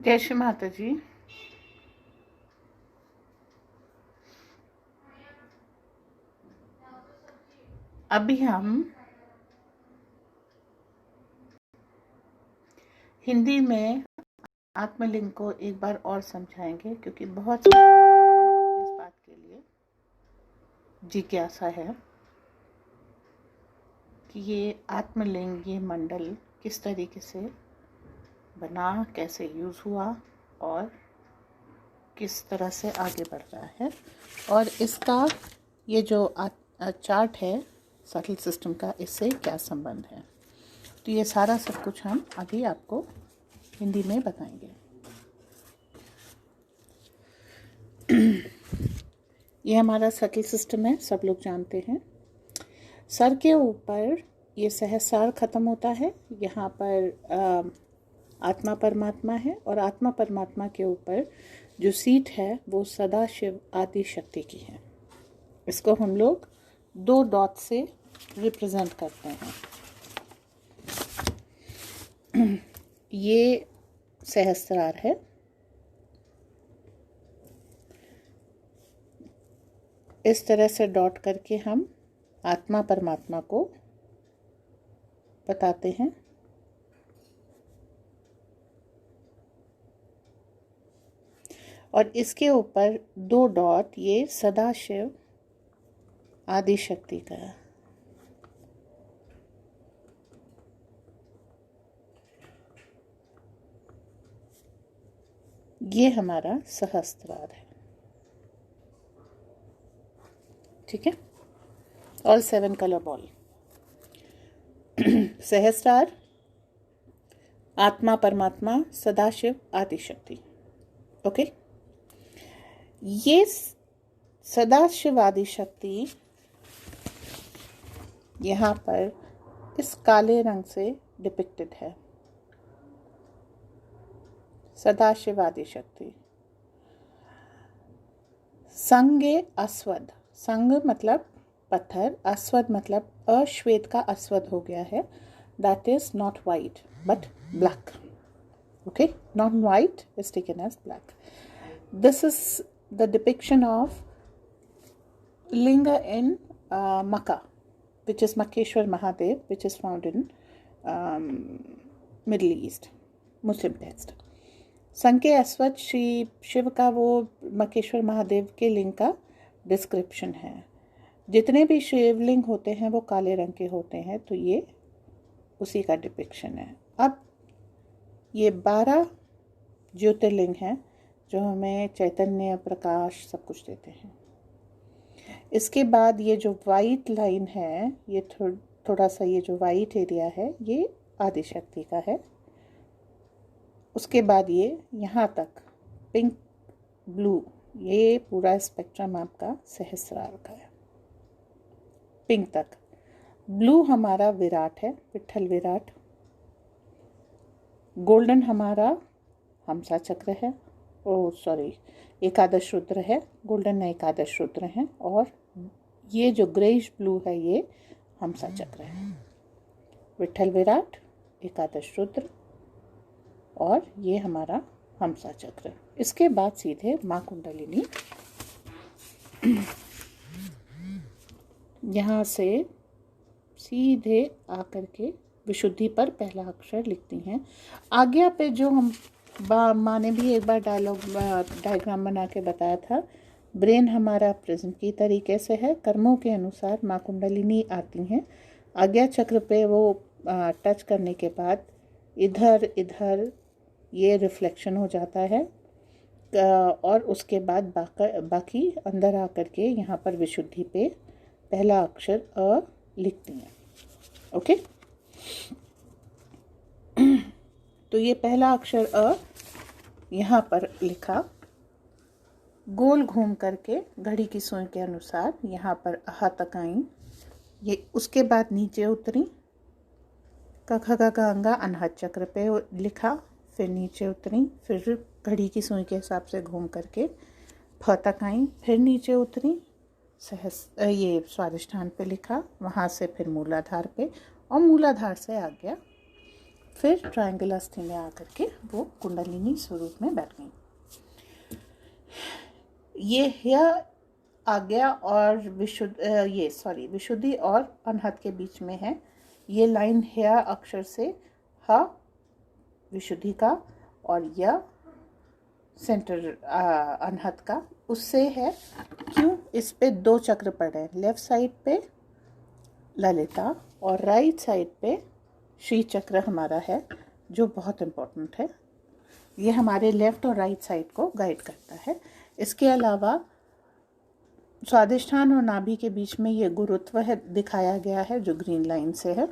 जय श्री माता जी। अभी हम हिंदी में आत्मलिंग को एक बार और समझाएंगे, क्योंकि बहुत सारे लोगों को इस बात के लिए जिज्ञासा है कि ये आत्मलिंग, ये मंडल किस तरीके से बना, कैसे यूज़ हुआ और किस तरह से आगे बढ़ रहा है, और इसका ये जो चार्ट है सटल सिस्टम का, इससे क्या संबंध है। तो ये सारा सब कुछ हम अभी आपको हिंदी में बताएंगे। ये हमारा सटल सिस्टम है, सब लोग जानते हैं। सर के ऊपर ये सहस्रार खत्म होता है, यहाँ पर आत्मा परमात्मा है, और आत्मा परमात्मा के ऊपर जो सीट है वो सदा शिव आदि शक्ति की है। इसको हम लोग 2 डॉट से रिप्रेजेंट करते हैं। ये सहस्रार है, इस तरह से डॉट करके हम आत्मा परमात्मा को बताते हैं। और इसके ऊपर 2 डॉट ये सदाशिव आदि शक्ति का है। ये हमारा सहस्त्रार है, ठीक है। और 7 कलर बॉल। सहस्त्रार, आत्मा परमात्मा, सदाशिव आदि शक्ति। ओके, ये सदाशिव आदि शक्ति यहाँ पर इस काले रंग से डिपिक्टेड है। सदाशिव आदि शक्ति। संगे अस्वद, संग मतलब पत्थर, अस्वद मतलब अश्वेत का अस्वद हो गया है। That is not white but black. Okay, not white is taken as black. This is the depiction of linga in Makkah, which is Makkeshwar Mahadev, which is found in Middle East Muslim text. संके अस्वद श्री शिव का वो मक्केश्वर महादेव के लिंग का description है। जितने भी शिवलिंग होते हैं वो काले रंग के होते हैं, तो ये उसी का डिपिक्शन है। अब ये 12 ज्योतिर्लिंग हैं जो हमें चैतन्य, प्रकाश सब कुछ देते हैं। इसके बाद ये जो वाइट लाइन है, ये थोड़ा सा ये जो वाइट एरिया है, ये आदिशक्ति का है। उसके बाद ये यहाँ तक पिंक ब्लू, ये पूरा स्पेक्ट्रम आपका सहस्रार का है। पिंक तक ब्लू हमारा विराट है, विठल विराट। गोल्डन हमारा हमसा चक्र है, एकादश रुद्र है। गोल्डन एकादश रुद्र है। और ये जो ग्रेइश ब्लू है, ये हमसा चक्र है। विठल विराट, एकादश रुद्र, और ये हमारा हमसा चक्र। इसके बाद सीधे माँ कुंडलिनी, यहाँ से सीधे आकर के विशुद्धि पर पहला अक्षर लिखती हैं। आज्ञा पे जो हम माँ ने भी एक बार डायग्राम बना के बताया था। ब्रेन हमारा प्रिज्म की तरीके से है। कर्मों के अनुसार माँ कुंडलिनी आती हैं। आज्ञा चक्र पे वो टच करने के बाद इधर इधर ये रिफ्लेक्शन हो जाता है, और उसके बाद बाकी अंदर आकर के यहाँ पर विशुद्धि पे पहला अक्षर अ लिखती हैं। ओके, तो ये पहला अक्षर अ यहाँ पर लिखा, गोल घूम करके घड़ी की सुई के अनुसार यहाँ पर अहा तक आई। ये उसके बाद नीचे उतरी, क ख ग अंगा अनहद चक्र पे लिखा, फिर नीचे उतरी, फिर घड़ी की सुई के हिसाब से घूम करके फ तक आई, फिर नीचे उतरी, ये स्वादिष्ठान पे लिखा, वहाँ से फिर मूलाधार पे, और मूलाधार से आ गया फिर ट्रायंगल अस्थि में आकर के वो कुंडलिनी स्वरूप में बैठ गई। ये ह्य आज्ञा और विशुद्धि और अनहद के बीच में है। ये लाइन ह्य अक्षर से ह विशुद्धि का और य सेंटर अनहद का उससे है। क्यों? इस पे 2 चक्र पड़े हैं, लेफ्ट साइड पे ललिता और राइट साइड पे श्री चक्र हमारा है, जो बहुत इम्पोर्टेंट है। ये हमारे लेफ्ट और राइट साइड को गाइड करता है। इसके अलावा स्वादिष्ठान और नाभि के बीच में ये गुरुत्व है दिखाया गया है, जो ग्रीन लाइन से है।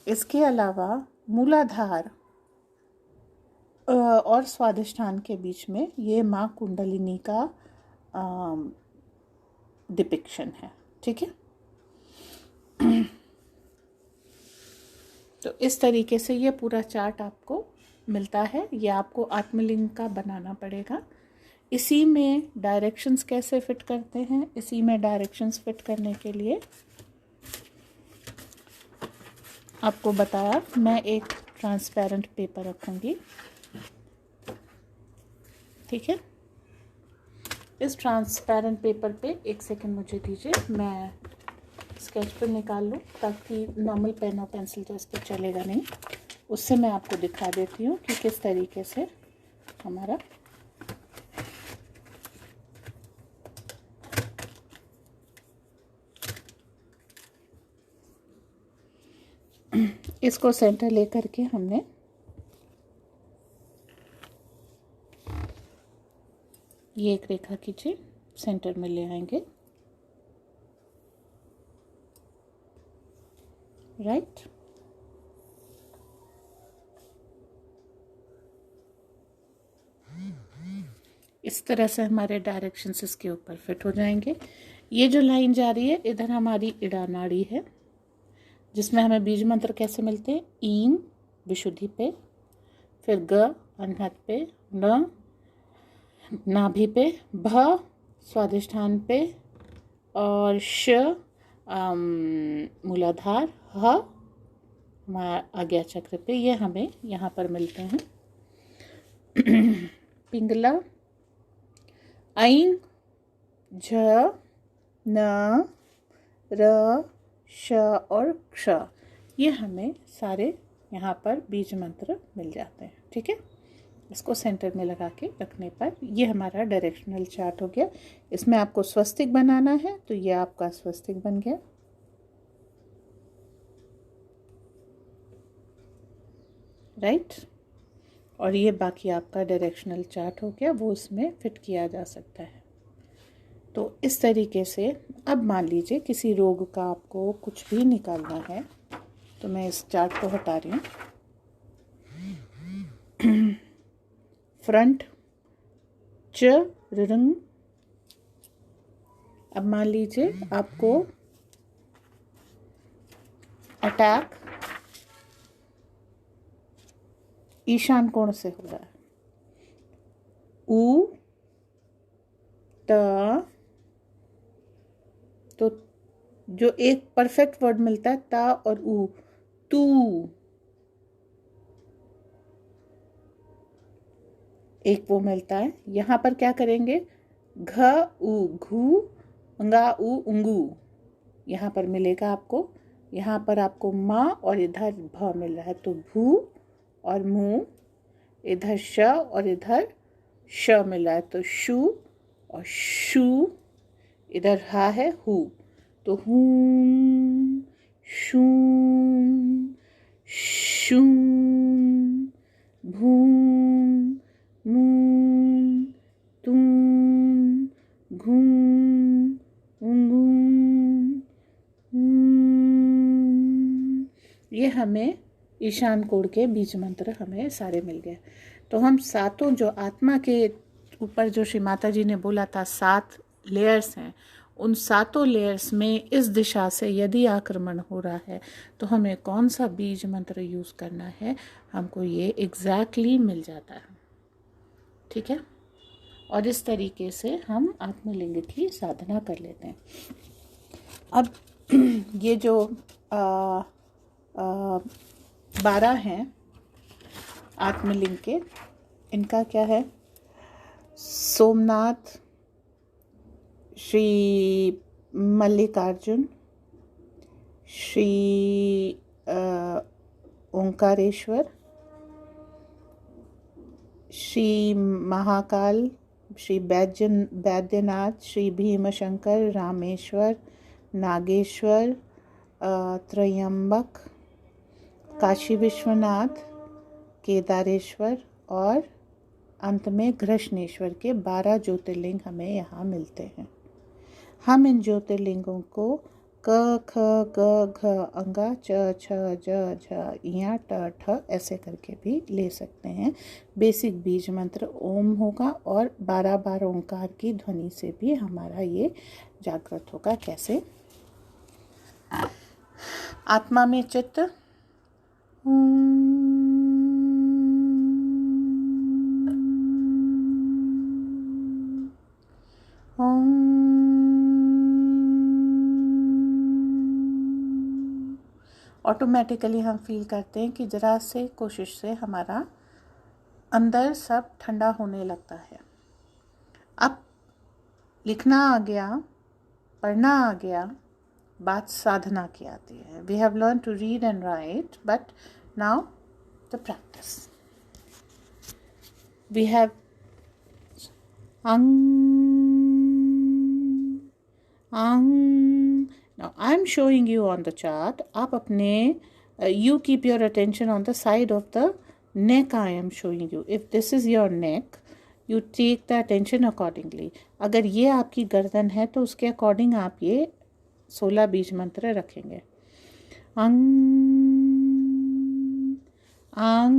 इसके अलावा मूलाधार और स्वादिष्ठान के बीच में ये माँ कुंडलिनी का डिपिक्शन है। ठीक है, तो इस तरीके से ये पूरा चार्ट आपको मिलता है। ये आपको आत्मलिंग का बनाना पड़ेगा। इसी में डायरेक्शंस कैसे फिट करते हैं, इसी में डायरेक्शंस फिट करने के लिए आपको बताया, मैं एक ट्रांसपेरेंट पेपर रखूँगी। ठीक है, इस ट्रांसपेरेंट पेपर पे 1 सेकंड मुझे दीजिए, मैं स्केच पेन निकाल लूँ, ताकि नॉर्मल पेन और पेंसिल तो इस पर चलेगा नहीं। उससे मैं आपको दिखा देती हूँ कि किस तरीके से हमारा इसको सेंटर लेकर के हमने ये एक रेखा खींची, सेंटर में ले आएंगे। राइट, इस तरह से हमारे डायरेक्शंस इसके ऊपर फिट हो जाएंगे। ये जो लाइन जा रही है, इधर हमारी इड़ा नाड़ी है, जिसमें हमें बीज मंत्र कैसे मिलते हैं। ईं विशुद्धि पे, फिर ग अनहद पे, न नाभि पे, भ स्वादिष्ठान पे, और श मूलाधार, ह हमारा आज्ञा चक्र पे। ये हमें यहाँ पर मिलते हैं। पिंगला, ऐं, झ, न, र, श और क्ष, ये हमें सारे यहाँ पर बीज मंत्र मिल जाते हैं। ठीक है, इसको सेंटर में लगा के रखने पर ये हमारा डायरेक्शनल चार्ट हो गया। इसमें आपको स्वस्तिक बनाना है, तो ये आपका स्वस्तिक बन गया। राइट, और ये बाकी आपका डायरेक्शनल चार्ट हो गया, वो इसमें फिट किया जा सकता है। तो इस तरीके से अब मान लीजिए किसी रोग का आपको कुछ भी निकालना है, तो मैं इस चार्ट को हटा रही हूँ। फ्रंट च रंग, अब मान लीजिए आपको अटैक ईशान कोण से हो रहा है। ऊ त, तो जो एक परफेक्ट वर्ड मिलता है ता और ऊ, तू, एक वो मिलता है। यहाँ पर क्या करेंगे, घ ऊ घू, अंगा ऊ उंगू, यहाँ पर मिलेगा आपको। यहाँ पर आपको माँ और इधर भ मिल रहा है, तो भू और मुँह, इधर श और इधर श मिल रहा है, तो शू और शू, इधर हा है हु, तो हूं शू शू, भूं मूं तुं घूं उंगूं। ये हमें ईशान कोण के बीज मंत्र हमें सारे मिल गए। तो हम सातों जो आत्मा के ऊपर जो श्री माता जी ने बोला था 7 लेयर्स हैं, उन सातों लेयर्स में इस दिशा से यदि आक्रमण हो रहा है तो हमें कौन सा बीज मंत्र यूज़ करना है, हमको ये एग्जैक्टली मिल जाता है। ठीक है, और इस तरीके से हम आत्मलिंग की साधना कर लेते हैं। अब ये जो 12 हैं आत्मलिंग के। इनका क्या है? सोमनाथ, श्री मल्लिकार्जुन, श्री ओंकारेश्वर, श्री महाकाल, श्री बैद्यनाथ, श्री भीमशंकर, रामेश्वर, नागेश्वर, त्रयंबक, काशी विश्वनाथ, केदारेश्वर और अंत में घृष्णेश्वर के 12 ज्योतिर्लिंग हमें यहाँ मिलते हैं। हम इन ज्योतिर्लिंगों को क ख ग घ अंगा च छ ज झ इया ट ठ ऐसे करके भी ले सकते हैं। बेसिक बीज मंत्र ओम होगा और 12 बार ओंकार की ध्वनि से भी हमारा ये जागृत होगा। कैसे? आत्मा में चित्त ऑटोमेटिकली हम फील करते हैं कि जरा से कोशिश से हमारा अंदर सब ठंडा होने लगता है। अब लिखना आ गया, पढ़ना आ गया, बात साधना की आती है। We have learn to read and write, but now the practice. We have Now I'm showing you on the chart. आप अपने you keep your attention on the side of the neck. I am showing you. If this is your neck, you take the attention accordingly. अगर ये आपकी गर्दन है तो उसके according आप ये 16 बीज मंत्र रखेंगे। अंग अंग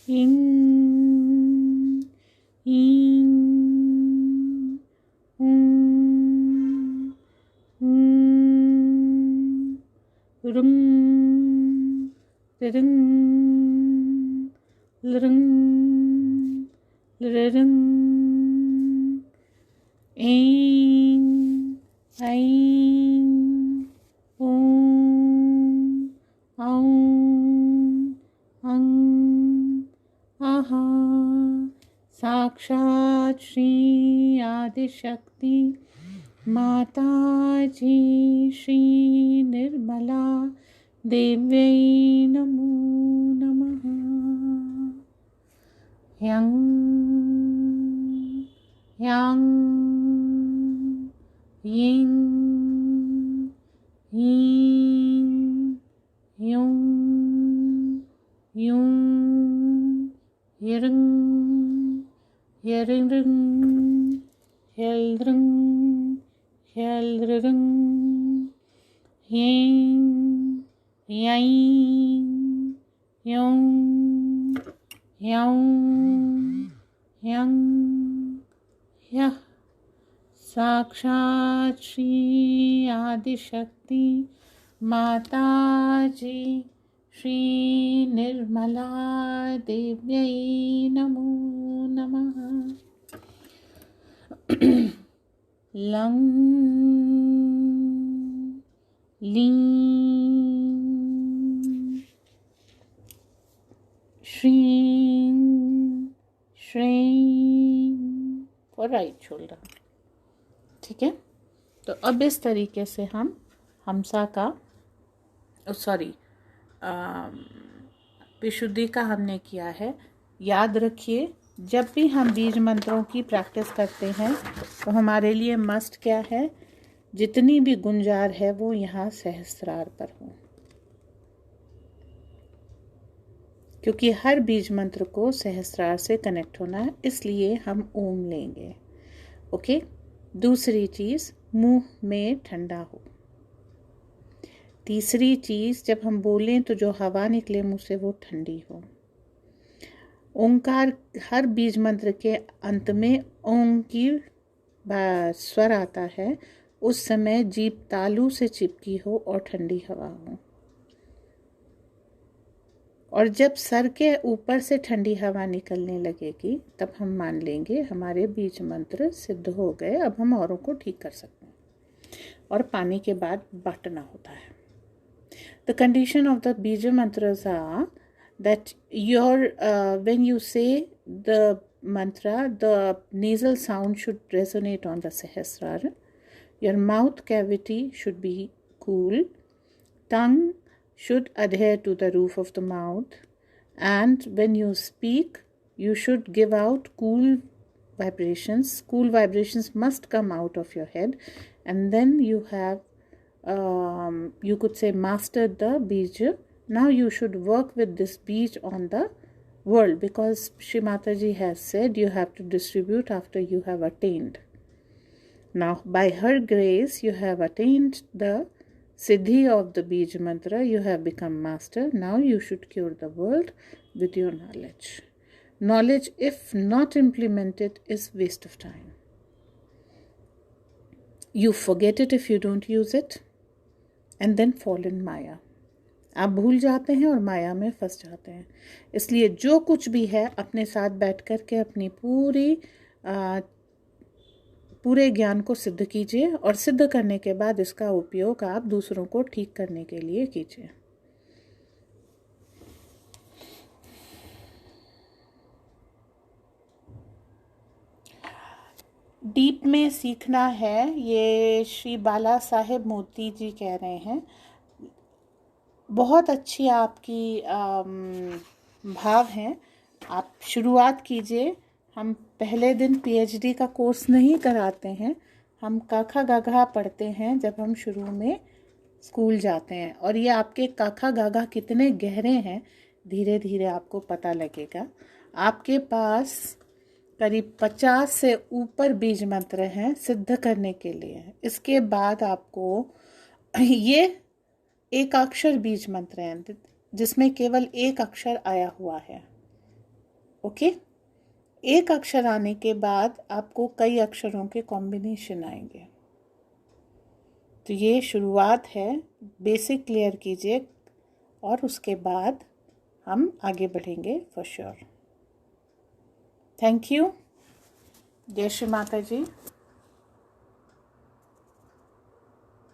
इंग इंग रुंग रिंग लरंग लरंग ऐं ऐं ओम औं अं आहा। साक्षात् श्री आदिशक्ति माता जी श्री निर्मला देव्यै नमो नमः। ह्यं ह्यं यिं हीं ह्युं ह्युं ह्यरं ह्यरं ह्यल्रं ह्यल्रं ह्यं ह्यं ह्यं ह्यं ह्यं ह्यः। साक्षात् श्री आदिशक्ति माता जी श्री निर्मला देव्यै नमो नमः। लं लीं श्रीं श्रीं फॉर राइट शोल्डर। ठीक है, तो अब इस तरीके से हम हमसा का विशुद्धि का हमने किया है। याद रखिए, जब भी हम बीज मंत्रों की प्रैक्टिस करते हैं तो हमारे लिए मस्ट क्या है? जितनी भी गुंजार है वो यहाँ सहस्त्रार पर हो, क्योंकि हर बीज मंत्र को सहस्त्रार से कनेक्ट होना है, इसलिए हम ओम लेंगे। ओके। दूसरी चीज़, मुंह में ठंडा हो। तीसरी चीज़, जब हम बोलें तो जो हवा निकले मुंह से वो ठंडी हो। ओंकार, हर बीज मंत्र के अंत में ओम की स्वर आता है, उस समय जीभ तालू से चिपकी हो और ठंडी हवा हो। और जब सर के ऊपर से ठंडी हवा निकलने लगेगी तब हम मान लेंगे हमारे बीज मंत्र सिद्ध हो गए, अब हम औरों को ठीक कर सकते हैं। और पानी के बाद बांटना होता है। The condition of the bija mantras are that when you say the mantra, the nasal sound should resonate on the Sahasrara. Your mouth cavity should be cool. Tongue should adhere to the roof of the mouth. And when you speak, you should give out cool vibrations. Cool vibrations must come out of your head. And then you have, you could say, mastered the bija. Now you should work with this beej on the world, because Shri Mataji has said you have to distribute after you have attained. Now by her grace you have attained the siddhi of the beej mantra, you have become master. Now you should cure the world with your knowledge. Knowledge, if not implemented, is waste of time. You forget it if you don't use it, and then fall in Maya. आप भूल जाते हैं और माया में फंस जाते हैं. इसलिए जो कुछ भी है अपने साथ बैठ कर के अपनी पूरे ज्ञान को सिद्ध कीजिए, और सिद्ध करने के बाद इसका उपयोग आप दूसरों को ठीक करने के लिए कीजिए. डीप में सीखना है, ये श्री बाला साहेब मोती जी कह रहे हैं. बहुत अच्छी आपकी भाव हैं. आप शुरुआत कीजिए. हम पहले दिन पीएचडी का कोर्स नहीं कराते हैं. हम काखा गाघा पढ़ते हैं जब हम शुरू में स्कूल जाते हैं, और ये आपके काखा गाघा कितने गहरे हैं धीरे धीरे आपको पता लगेगा. आपके पास करीब 50 से ऊपर बीज मंत्र हैं सिद्ध करने के लिए. इसके बाद आपको ये एक अक्षर बीज मंत्र हैं जिसमें केवल एक अक्षर आया हुआ है. ओके, एक अक्षर आने के बाद आपको कई अक्षरों के कॉम्बिनेशन आएंगे. तो ये शुरुआत है. बेसिक क्लियर कीजिए और उसके बाद हम आगे बढ़ेंगे फॉर श्योर. Thank you. जय श्री माता जी.